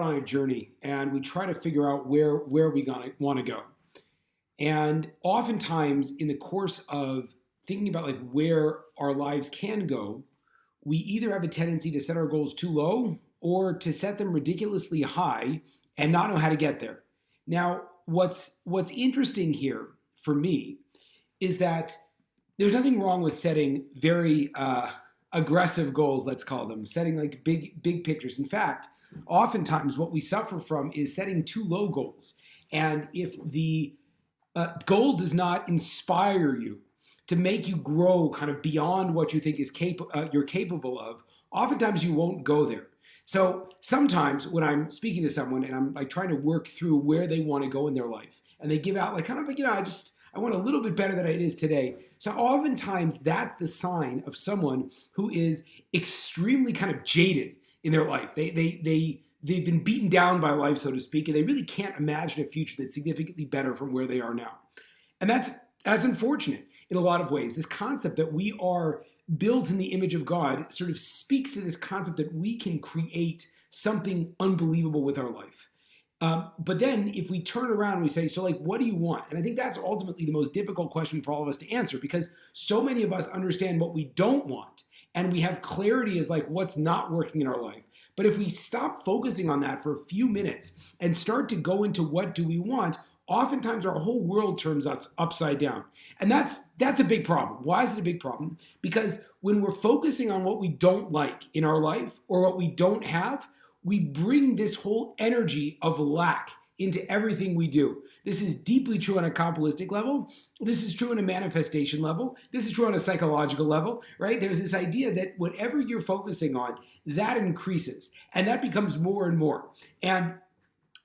on a journey and we try to figure out where we want to go. And oftentimes, in the course of thinking about like where our lives can go, we either have a tendency to set our goals too low or to set them ridiculously high and not know how to get there. Now, what's interesting here for me is that there's nothing wrong with setting very aggressive goals, let's call them, setting like big pictures. In fact, oftentimes what we suffer from is setting too low goals. And if the goal does not inspire you to make you grow kind of beyond what you think is you're capable of, oftentimes you won't go there. So sometimes when I'm speaking to someone and I'm like trying to work through where they want to go in their life, and they give out like kind of like, I want a little bit better than it is today. So oftentimes that's the sign of someone who is extremely kind of jaded in their life. They've been beaten down by life, so to speak, and they really can't imagine a future that's significantly better from where they are now. And that's unfortunate in a lot of ways. This concept that we are built in the image of God sort of speaks to this concept that we can create something unbelievable with our life. But then if we turn around and we say, so like, what do you want? And I think that's ultimately the most difficult question for all of us to answer, because so many of us understand what we don't want. And we have clarity as like what's not working in our life. But if we stop focusing on that for a few minutes and start to go into what do we want, oftentimes our whole world turns upside down. And that's a big problem. Why is it a big problem? Because when we're focusing on what we don't like in our life or what we don't have, we bring this whole energy of lack into everything we do. This is deeply true on a Kabbalistic level. This is true on a manifestation level. This is true on a psychological level, right? There's this idea that whatever you're focusing on, that increases, and that becomes more and more. And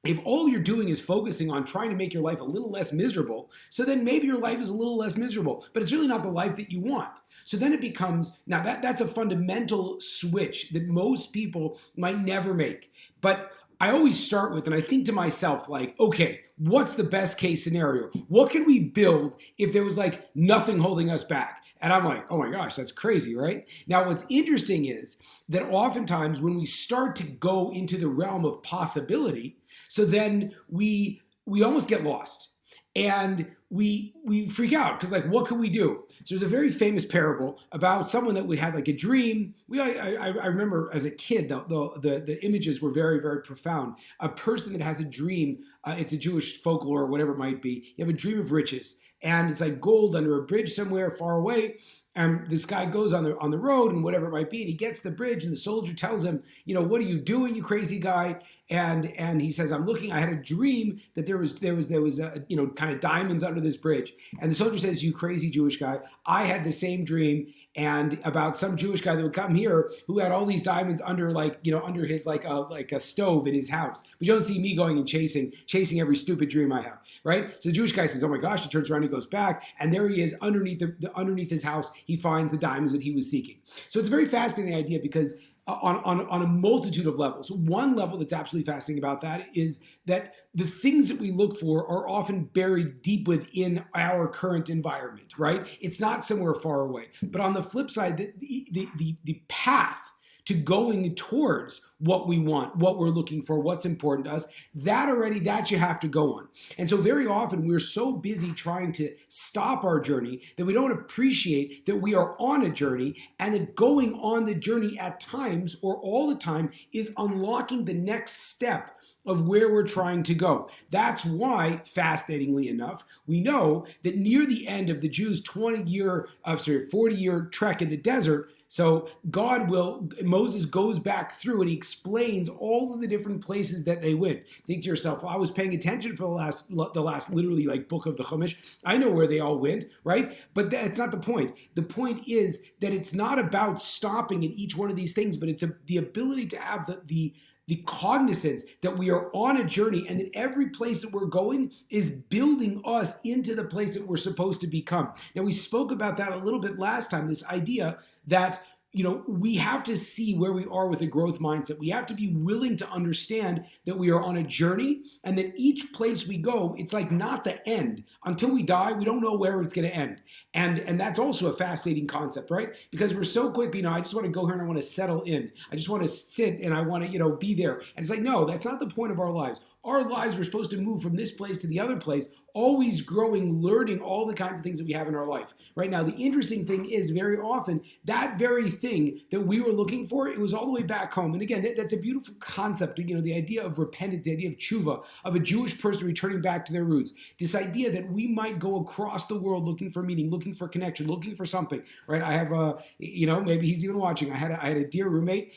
if all you're doing is focusing on trying to make your life a little less miserable, so then maybe your life is a little less miserable, but it's really not the life that you want. So then it becomes, now that's a fundamental switch that most people might never make. But I always start with, and I think to myself like, okay, what's the best case scenario? What can we build if there was like nothing holding us back? And I'm like, oh my gosh, that's crazy, right? Now, what's interesting is that oftentimes when we start to go into the realm of possibility, so then we almost get lost and we freak out because like, what can we do? So there's a very famous parable about someone that we had like a dream. I remember as a kid, the images were very, very profound. A person that has a dream, it's a Jewish folklore or whatever it might be. You have a dream of riches and it's like gold under a bridge somewhere far away. And this guy goes on the road and whatever it might be, and he gets the bridge, and the soldier tells him, you know, what are you doing, you crazy guy? And he says, I had a dream that there was kind of diamonds under this bridge. And the soldier says, you crazy Jewish guy, I had the same dream and about some Jewish guy that would come here who had all these diamonds under under his like a stove in his house. But you don't see me going and chasing every stupid dream I have, right? So the Jewish guy says, oh my gosh, he turns around, he goes back, and there he is underneath his house. He finds the diamonds that he was seeking. So it's a very fascinating idea because on a multitude of levels. One level that's absolutely fascinating about that is that the things that we look for are often buried deep within our current environment, right? It's not somewhere far away. But on the flip side, the path to going towards what we want, what we're looking for, what's important to us, that you have to go on. And so very often we're so busy trying to stop our journey that we don't appreciate that we are on a journey, and that going on the journey at times or all the time is unlocking the next step of where we're trying to go. That's why, fascinatingly enough, we know that near the end of the Jews' 40-year trek in the desert, so Moses goes back through and he explains all of the different places that they went. Think to yourself, well, I was paying attention for the last literally like book of the Chumash. I know where they all went, right? But that's not the point. The point is that it's not about stopping at each one of these things, but it's the ability to have the cognizance that we are on a journey and that every place that we're going is building us into the place that we're supposed to become. Now, we spoke about that a little bit last time, this idea that we have to see where we are with a growth mindset. We have to be willing to understand that we are on a journey and that each place we go, it's like not the end. Until we die, we don't know where it's going to end. And that's also a fascinating concept, right? Because we're so quick, I just want to go here and I want to settle in. I just want to sit and I want to, be there. And it's like, no, that's not the point of our lives. Our lives are supposed to move from this place to the other place, always growing, learning all the kinds of things that we have in our life. Right now, the interesting thing is very often that very thing that we were looking for, it was all the way back home. And again, that's a beautiful concept, the idea of repentance, the idea of tshuva, of a Jewish person returning back to their roots. This idea that we might go across the world looking for meaning, looking for connection, looking for something, right? I have maybe he's even watching. I had a dear roommate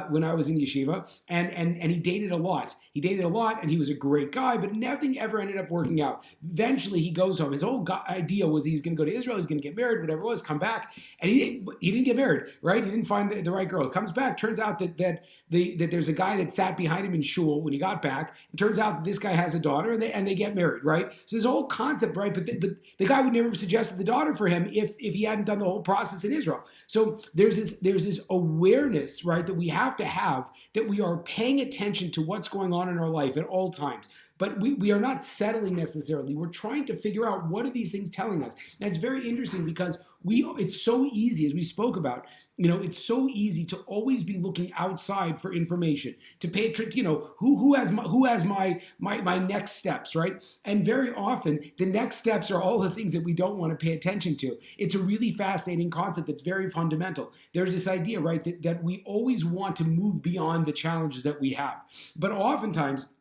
when I was in yeshiva, and he dated a lot. And he was a great guy, but nothing ever ended up working out. Eventually, he goes home. His whole idea was he was going to go to Israel, he's going to get married, whatever it was, come back, and he didn't get married, right? He didn't find the right girl. Comes back, turns out that there's a guy that sat behind him in shul when he got back. It turns out that this guy has a daughter, and they get married, right? So this whole concept, right? But the guy would never have suggested the daughter for him if he hadn't done the whole process in Israel. So there's this awareness, right, that we have to have, that we are paying attention to what's going on in our life at all times. But we are not settling necessarily. We're trying to figure out, what are these things telling us? And it's very interesting because it's so easy, as we spoke about, it's so easy to always be looking outside for information, to pay attention, who has my next steps, right? And very often the next steps are all the things that we don't want to pay attention to. It's a really fascinating concept that's very fundamental. There's this idea, right, that we always want to move beyond the challenges that we have. But oftentimes,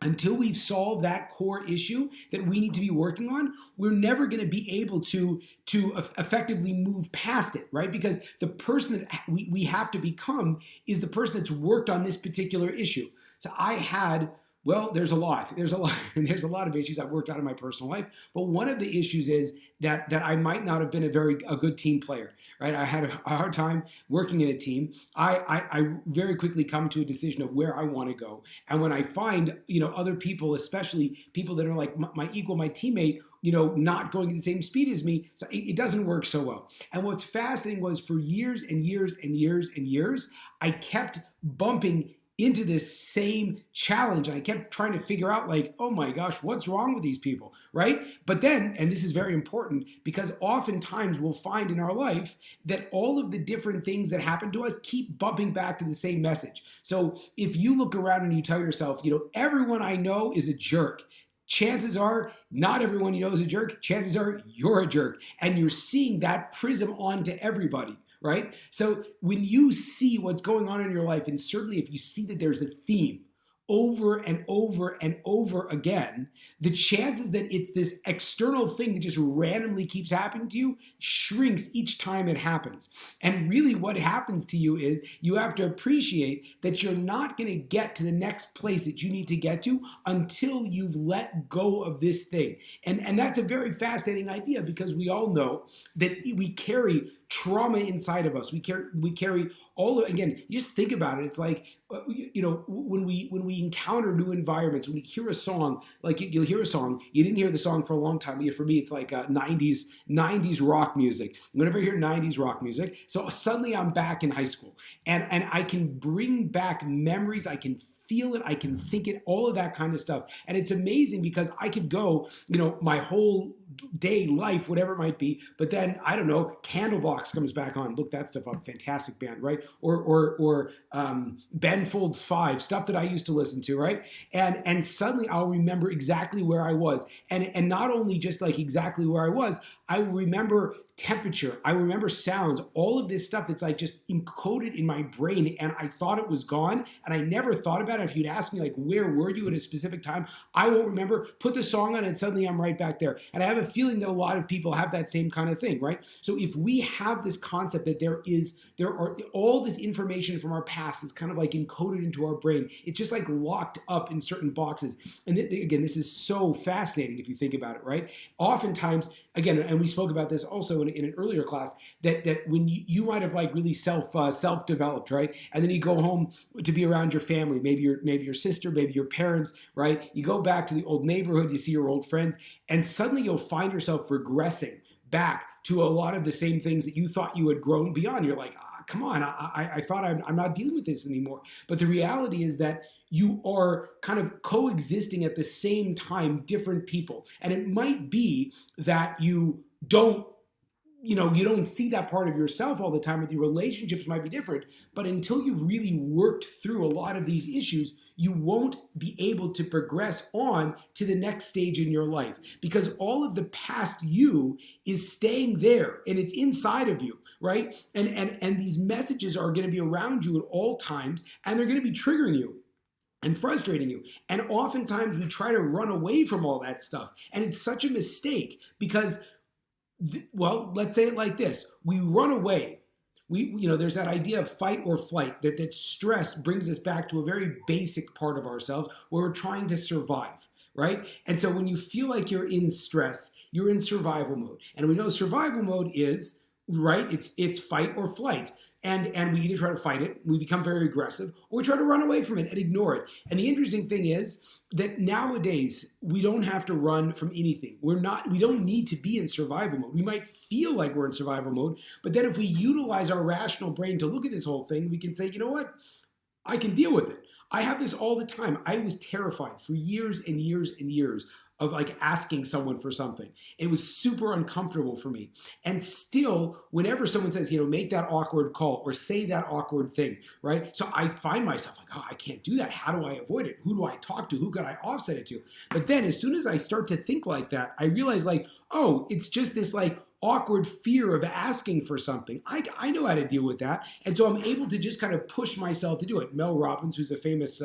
until we've solved that core issue that we need to be working on, we're never going to be able to effectively move past it, right? Because the person that we have to become is the person that's worked on this particular issue. So there's a lot of issues I've worked out in my personal life, but one of the issues is that I might not have been a good team player, right? I had a hard time working in a team. I very quickly come to a decision of where I want to go, and when I find other people, especially people that are like my equal, my teammate, not going at the same speed as me, so it doesn't work so well. And what's fascinating was, for years and years and years and years, I kept bumping into this same challenge. And I kept trying to figure out, like, oh my gosh, what's wrong with these people, right? But then, and this is very important, because oftentimes we'll find in our life that all of the different things that happen to us keep bumping back to the same message. So if you look around and you tell yourself, everyone I know is a jerk, chances are not everyone you know is a jerk. Chances are you're a jerk. And you're seeing that prism onto everybody. Right? So when you see what's going on in your life, and certainly if you see that there's a theme over and over and over again, the chances that it's this external thing that just randomly keeps happening to you shrinks each time it happens. And really what happens to you is you have to appreciate that you're not going to get to the next place that you need to get to until you've let go of this thing. And that's a very fascinating idea, because we all know that we carry trauma inside of us. We carry all of, again, you just think about it. It's like, when we encounter new environments, when we hear a song, like you'll hear a song, you didn't hear the song for a long time. For me, it's like 90s rock music. Whenever I hear 90s rock music, so suddenly I'm back in high school, and I can bring back memories. I can feel it, I can think it, all of that kind of stuff. And it's amazing because I could go, my whole day life, whatever it might be, but then, I don't know, Candlebox comes back on. Look that stuff up, fantastic band, right? Or Ben Fold 5, stuff that I used to listen to, right? And suddenly I'll remember exactly where I was. And not only just like exactly where I was, I will remember temperature, I remember sounds, all of this stuff that's like just encoded in my brain, and I thought it was gone, and I never thought about it. If you'd ask me, like, where were you at a specific time, I won't remember. Put the song on and suddenly I'm right back there. And I have a feeling that a lot of people have that same kind of thing, right? So if we have this concept that there are all this information from our past is kind of like encoded into our brain, it's just like locked up in certain boxes. And again, this is so fascinating if you think about it, right? Oftentimes, again, and we spoke about this also in an earlier class, that when you might have like really self-developed, right? And then you go home to be around your family, maybe your sister, maybe your parents, right? You go back to the old neighborhood, you see your old friends, and suddenly you'll find yourself regressing back to a lot of the same things that you thought you had grown beyond. You're like, come on, I thought I'm not dealing with this anymore. But the reality is that you are kind of coexisting at the same time, different people. And it might be that you don't see that part of yourself all the time, with your relationships might be different, but until you've really worked through a lot of these issues, you won't be able to progress on to the next stage in your life, because all of the past you is staying there and it's inside of you, right? And these messages are going to be around you at all times, and they're going to be triggering you and frustrating you. And oftentimes we try to run away from all that stuff, and it's such a mistake because well, let's say it like this. We run away. There's that idea of fight or flight, that stress brings us back to a very basic part of ourselves where we're trying to survive, right? And so when you feel like you're in stress, you're in survival mode. And we know survival mode is, right, it's fight or flight. And we either try to fight it, we become very aggressive, or we try to run away from it and ignore it. And the interesting thing is that nowadays we don't have to run from anything. We don't need to be in survival mode. We might feel like we're in survival mode, but then if we utilize our rational brain to look at this whole thing, we can say, you know what? I can deal with it. I have this all the time. I was terrified for years and years and years of like asking someone for something. It was super uncomfortable for me. And still, whenever someone says, make that awkward call or say that awkward thing, right? So I find myself like, oh, I can't do that. How do I avoid it? Who do I talk to? Who could I offset it to? But then as soon as I start to think like that, I realize like, oh, it's just this like awkward fear of asking for something. I know how to deal with that. And so I'm able to just kind of push myself to do it. Mel Robbins, who's a famous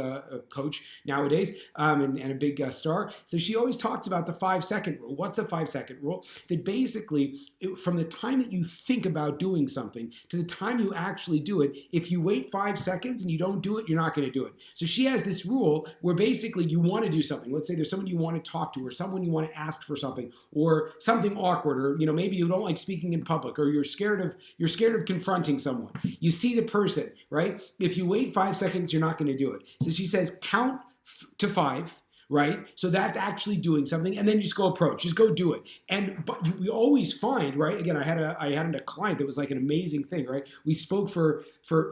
coach nowadays and a big star, so she always talks about the 5-second rule. What's a 5-second rule? That basically, from the time that you think about doing something to the time you actually do it, if you wait 5 seconds and you don't do it, you're not going to do it. So she has this rule where basically you want to do something. Let's say there's someone you want to talk to, or someone you want to ask for something, or something awkward, or maybe you don't like speaking in public, or you're scared of confronting someone. You see the person, right? If you wait 5 seconds, you're not going to do it. So she says count to 5, right? So that's actually doing something, and then just go approach, just go do it. But we always find, right? Again, I had a client that was like an amazing thing, right? We spoke for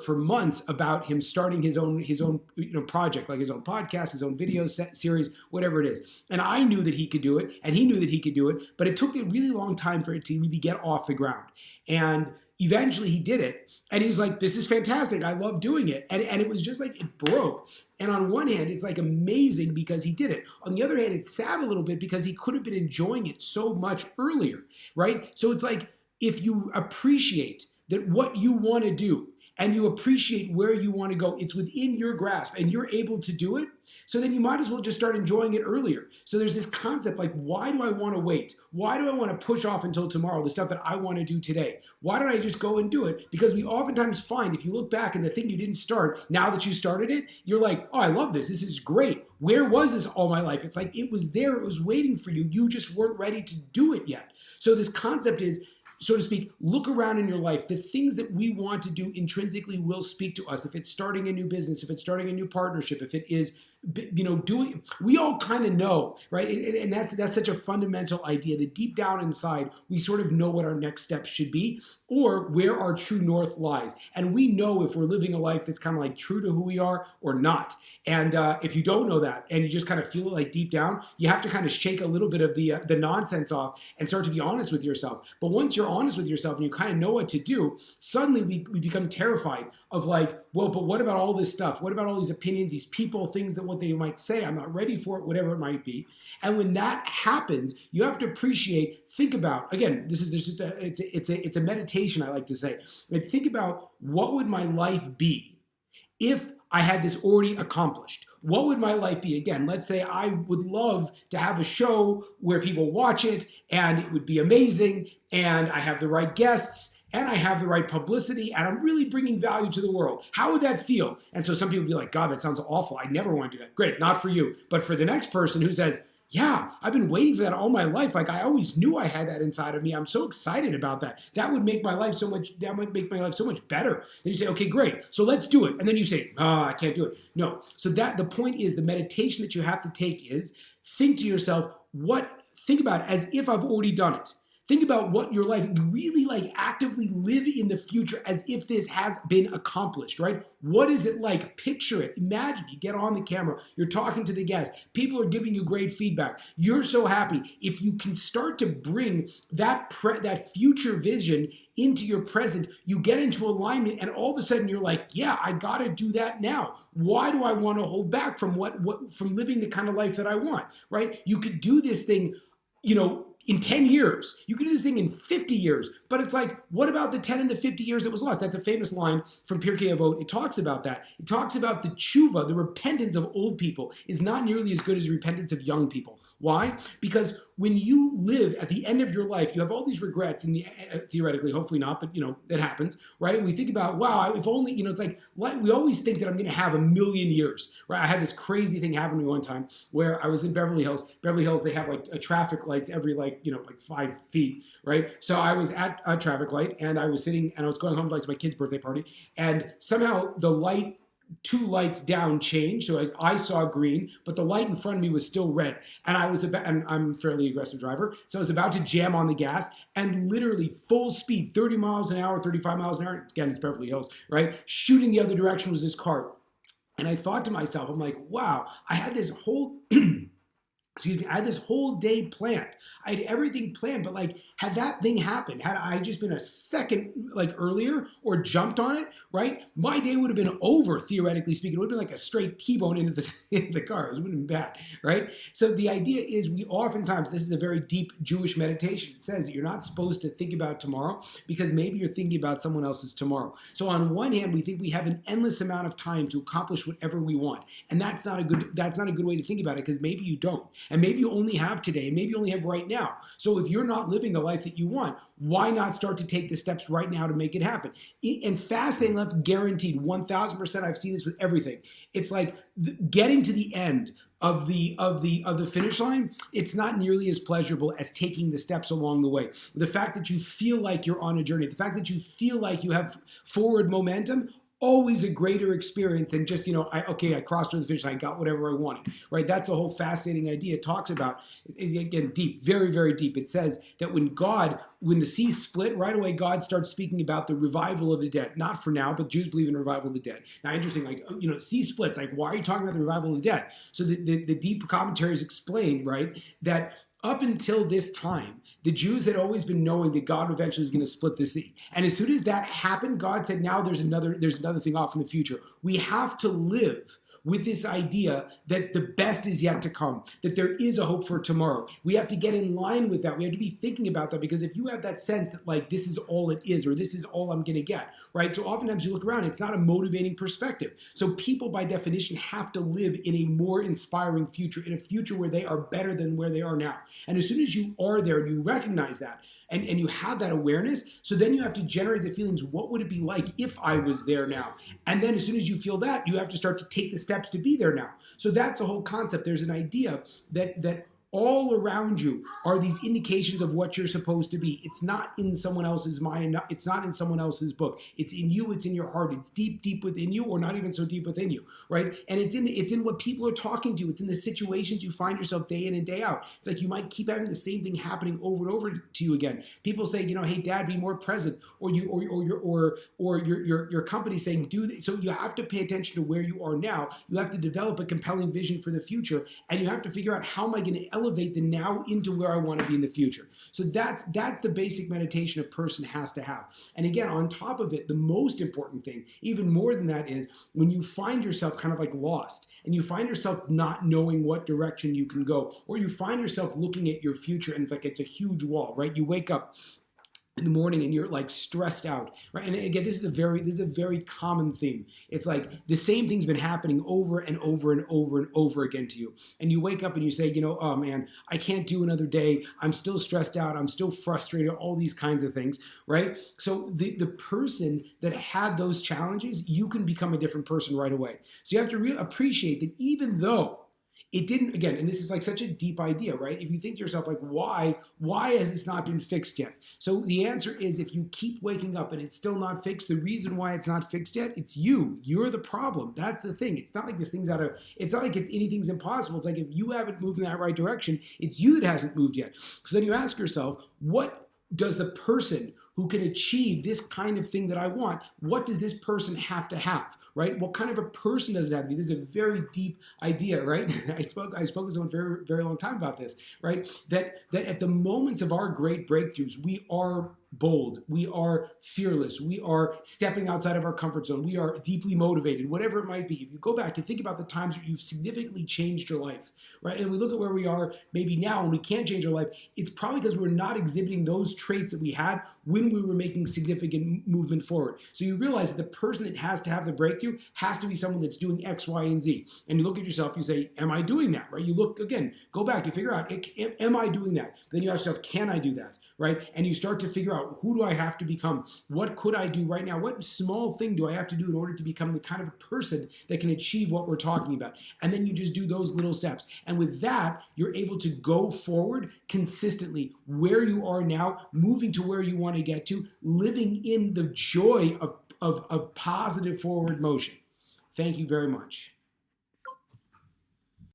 months about him starting his own project, like his own podcast, his own video series, whatever it is. And I knew that he could do it, and he knew that he could do it, but it took a really long time for it to really get off the ground. And eventually he did it, and he was like, this is fantastic. I love doing it. And it was just like it broke. And on one hand, it's like amazing because he did it. On the other hand, it's sad a little bit because he could have been enjoying it so much earlier, right? So it's like if you appreciate that what you want to do and you appreciate where you want to go, it's within your grasp and you're able to do it, so then you might as well just start enjoying it earlier. So there's this concept like, why do I want to wait? Why do I want to push off until tomorrow the stuff that I want to do today? Why don't I just go and do it? Because we oftentimes find, if you look back and the thing you didn't start, now that you started it, you're like, oh, I love this. This is great. Where was this all my life? It's like it was there. It was waiting for you. You just weren't ready to do it yet. So this concept is, so to speak, look around in your life. The things that we want to do intrinsically will speak to us. If it's starting a new business, if it's starting a new partnership, if it is, doing, we all kind of know, right? And that's such a fundamental idea that deep down inside, we sort of know what our next steps should be or where our true north lies. And we know if we're living a life that's kind of like true to who we are or not. And if you don't know that and you just kind of feel it like deep down, you have to kind of shake a little bit of the nonsense off and start to be honest with yourself. But once you're honest with yourself and you kind of know what to do, suddenly we become terrified of like, well, but what about all this stuff? What about all these opinions, these people, things that what they might say? I'm not ready for it, whatever it might be. And when that happens, you have to appreciate, think about, again, it's a meditation, I like to say. But think about, what would my life be if I had this already accomplished? What would my life be? Again, let's say I would love to have a show where people watch it and it would be amazing and I have the right guests and I have the right publicity and I'm really bringing value to the world. How would that feel? And so some people be like, God, that sounds awful. I never want to do that. Great, not for you. But for the next person who says, yeah, I've been waiting for that all my life. Like I always knew I had that inside of me. I'm so excited about that. That would make my life so much better. Then you say, okay, great. So let's do it. And then you say, oh, I can't do it. No. So that the point is, the meditation that you have to take is think to yourself, think about it as if I've already done it. Think about what your life, really like actively live in the future as if this has been accomplished, right? What is it like? Picture it. Imagine you get on the camera, you're talking to the guests, people are giving you great feedback. You're so happy. If you can start to bring that future vision into your present, you get into alignment, and all of a sudden you're like, yeah, I got to do that now. Why do I want to hold back from from living the kind of life that I want, right? You could do this thing, in 10 years. You could do this thing in 50 years. But it's like, what about the 10 and the 50 years that was lost? That's a famous line from Pirkei Avot. It talks about that. It talks about the tshuva, the repentance of old people is not nearly as good as repentance of young people. Why? Because when you live at the end of your life, you have all these regrets, and theoretically, hopefully not, but that happens, right? And we think about, wow, if only, it's like we always think that I'm going to have 1,000,000 years, right? I had this crazy thing happen to me one time where I was in Beverly Hills. Beverly Hills, they have like a traffic lights every like 5 feet, right? So I was at a traffic light, and I was sitting, and I was going home to my kid's birthday party, and somehow the light, 2 lights down, changed. So I saw green, but the light in front of me was still red. And and I'm a fairly aggressive driver, so I was about to jam on the gas, and literally full speed, 30 miles an hour, 35 miles an hour, again, it's Beverly Hills, right? Shooting the other direction was this car. And I thought to myself, I'm like, wow, I had this whole I had this whole day planned. I had everything planned, but like, had that thing happened, had I just been a second earlier or jumped on it, right? My day would have been over, theoretically speaking. It would have been like a straight T-bone into the car. It wouldn't have been bad, right? So the idea is, we oftentimes, this is a very deep Jewish meditation. It says that you're not supposed to think about tomorrow because maybe you're thinking about someone else's tomorrow. So on one hand, we think we have an endless amount of time to accomplish whatever we want. And that's not a good way to think about it, because maybe you don't. And maybe you only have today, and maybe you only have right now. So if you're not living the life that you want, why not start to take the steps right now to make it happen? And fast and left, guaranteed, 1,000%. I've seen this with everything. It's like getting to the end of the finish line. It's not nearly as pleasurable as taking the steps along the way. The fact that you feel like you're on a journey, the fact that you feel like you have forward momentum, always a greater experience than just, I crossed over the finish line, I got whatever I wanted, right? That's a whole fascinating idea. It talks about, again, deep, very, very deep. It says that when the seas split, right away, God starts speaking about the revival of the dead. Not for now, but Jews believe in revival of the dead. Now, interesting, sea splits, why are you talking about the revival of the dead? So the deep commentaries explain, right, that up until this time, the Jews had always been knowing that God eventually was going to split the sea. And as soon as that happened, God said, now there's another thing off in the future. We have to live with this idea that the best is yet to come, that there is a hope for tomorrow. We have to get in line with that. We have to be thinking about that, because if you have that sense that this is all it is, or this is all I'm going to get, right? So oftentimes you look around, it's not a motivating perspective. So people by definition have to live in a more inspiring future, in a future where they are better than where they are now. And as soon as you are there and you recognize that, and you have that awareness, so then you have to generate the feelings, what would it be like if I was there now? And then as soon as you feel that, you have to start to take the steps to be there now. So that's the whole concept. There's an idea that all around you are these indications of what you're supposed to be. It's not in someone else's mind. It's not in someone else's book. It's in you. It's in your heart. It's deep, deep within you, or not even so deep within you, right? And it's in what people are talking to you. It's in the situations you find yourself day in and day out. It's like you might keep having the same thing happening over and over to you again. People say, hey, Dad, be more present, or your company saying, do this. So you have to pay attention to where you are now. You have to develop a compelling vision for the future, and you have to figure out, how am I going to elevate the now into where I want to be in the future. So that's the basic meditation a person has to have. And again, on top of it, the most important thing, even more than that, is when you find yourself kind of lost, and you find yourself not knowing what direction you can go, or you find yourself looking at your future and it's a huge wall, right? You wake up in the morning and you're stressed out, right? And again, this is a very common theme. It's the same thing's been happening over and over and over and over again to you. And you wake up and you say, oh man, I can't do another day. I'm still stressed out. I'm still frustrated, all these kinds of things, right? So the person that had those challenges, you can become a different person right away. So you have to appreciate that, even though it didn't, again, and this is such a deep idea, right? If you think to yourself, why has this not been fixed yet? So the answer is, if you keep waking up and it's still not fixed, the reason why it's not fixed yet, it's you. You're the problem. That's the thing. It's not like it's not like anything's impossible. It's if you haven't moved in that right direction, it's you that hasn't moved yet. So then you ask yourself, what does the person who can achieve this kind of thing that I want, what does this person have to have, right? What kind of a person does that have to be? This is a very deep idea, right? I spoke with someone very, very long time about this, right? That at the moments of our great breakthroughs, we are bold, we are fearless, we are stepping outside of our comfort zone, we are deeply motivated, whatever it might be. If you go back and think about the times where you've significantly changed your life, right? And we look at where we are maybe now and we can't change our life, it's probably because we're not exhibiting those traits that we had when we were making significant movement forward. So you realize that the person that has to have the breakthrough has to be someone that's doing X, Y, and Z. And you look at yourself, you say, am I doing that, right? You look, again, go back, you figure out, am I doing that? Then you ask yourself, can I do that, right? And you start to figure out, who do I have to become? What could I do right now? What small thing do I have to do in order to become the kind of a person that can achieve what we're talking about? And then you just do those little steps. And with that, you're able to go forward consistently where you are now, moving to where you want to get to, living in the joy of positive forward motion. Thank you very much.